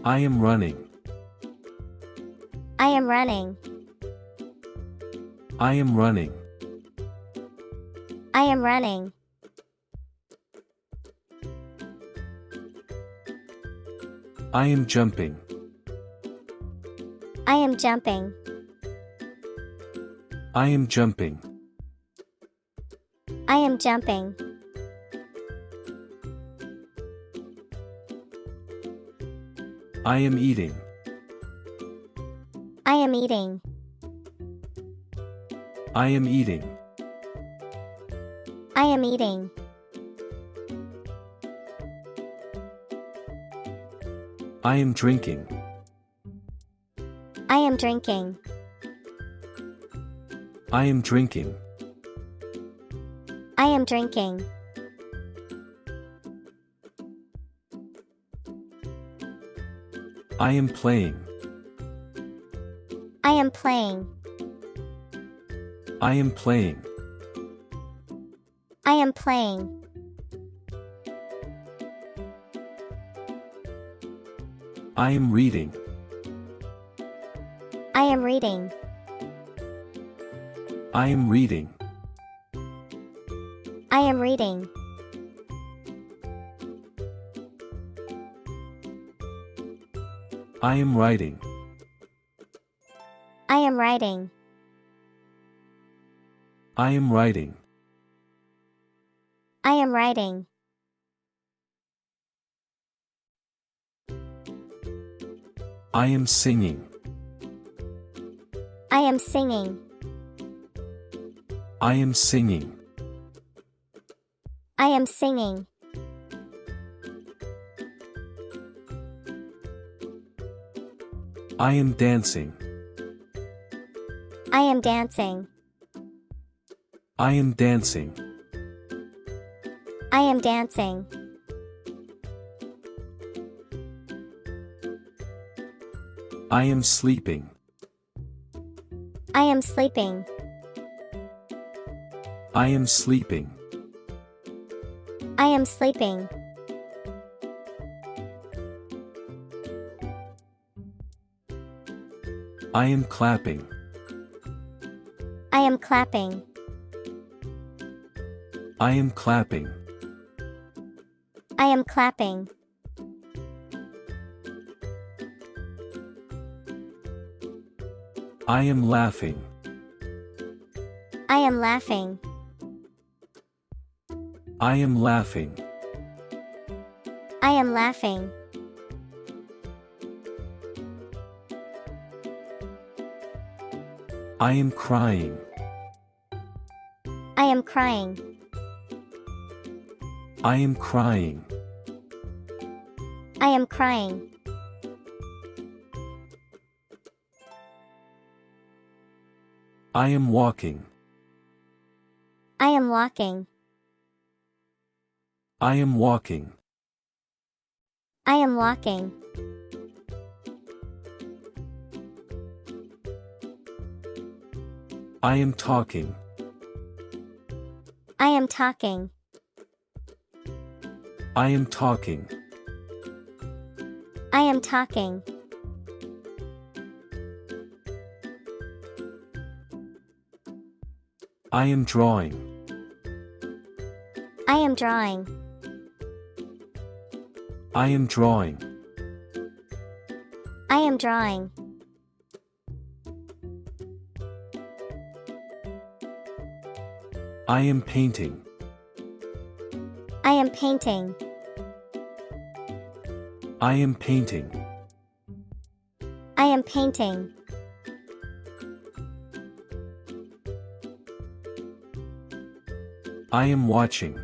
I am running. I am running. I am running. I am running. I am jumping. I am jumping. I am jumping. I am jumping. I am eating. I am eating. I am eating. I am eating. I am drinking. I am drinking. I am drinking. I am drinking. I am playing. I am playing. I am playing. I am playing. I am reading. I am reading. I am reading. I am reading. I am writing. I am writing. I am writing. I am writing. I am singing. I am singing. I am singing. I am singing. I am dancing. I am dancing. I am dancing. I am dancing. I am sleeping. I am sleeping. I am sleeping. I am sleeping. I am clapping. I am clapping. I am clapping. I am clapping. I am laughing. I am laughing. I am laughing. I am laughing. I am crying. I am crying. I am crying. I am crying. I am walking. I am walking. I am walking. I am walking. I am talking. I am talking. I am talking. I am talking. I am drawing. I am drawing. I am drawing. I am drawing. I am painting. I am painting. I am painting. I am painting. I am watching.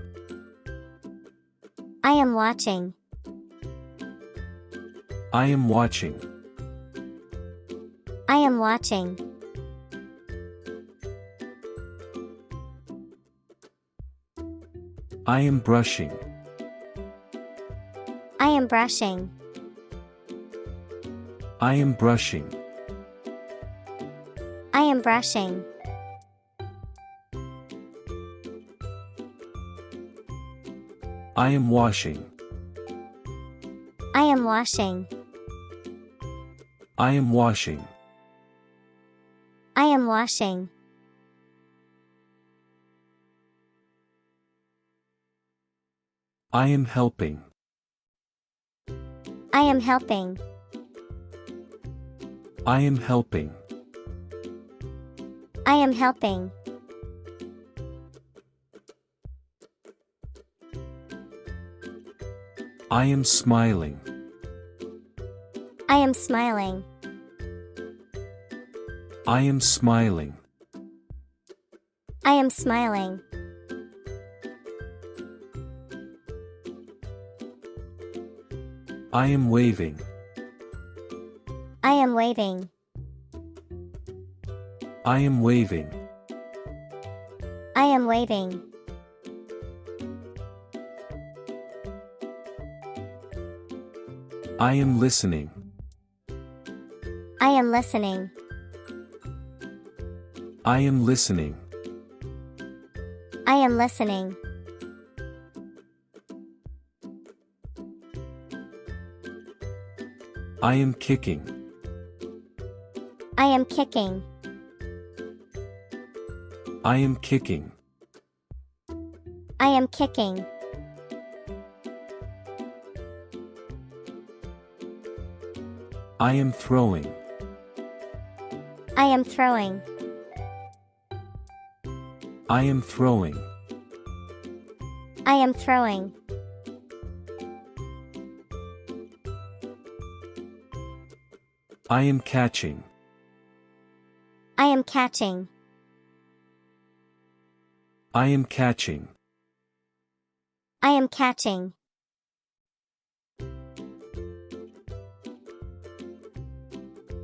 I am watching. I am watching. I am watching. I am brushing. I am brushing. I am brushing. I am brushing. I am washing. I am washing. I am washing. I am washing. I am helping. I am helping. I am helping. I am helping. I am smiling. I am smiling. I am smiling. I am smiling. I am waving. I am waving. I am waving. I am waving. I am listening. I am listening. I am listening. I am listening. I am kicking. I am kicking. I am kicking. I am kicking. I am throwing. I am throwing. I am throwing. I am throwing. I am catching. I am catching. I am catching. I am catching.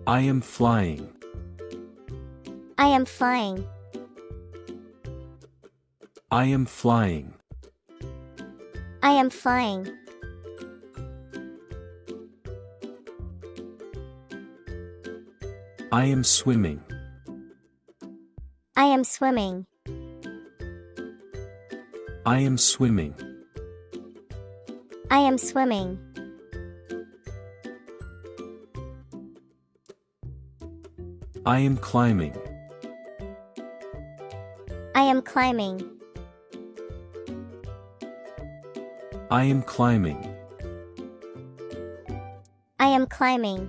I am flying. I am flying. I am flying. I am flying. I am swimming. I am swimming. I am swimming. I am swimming. I am climbing. I am climbing. I am climbing. I am climbing.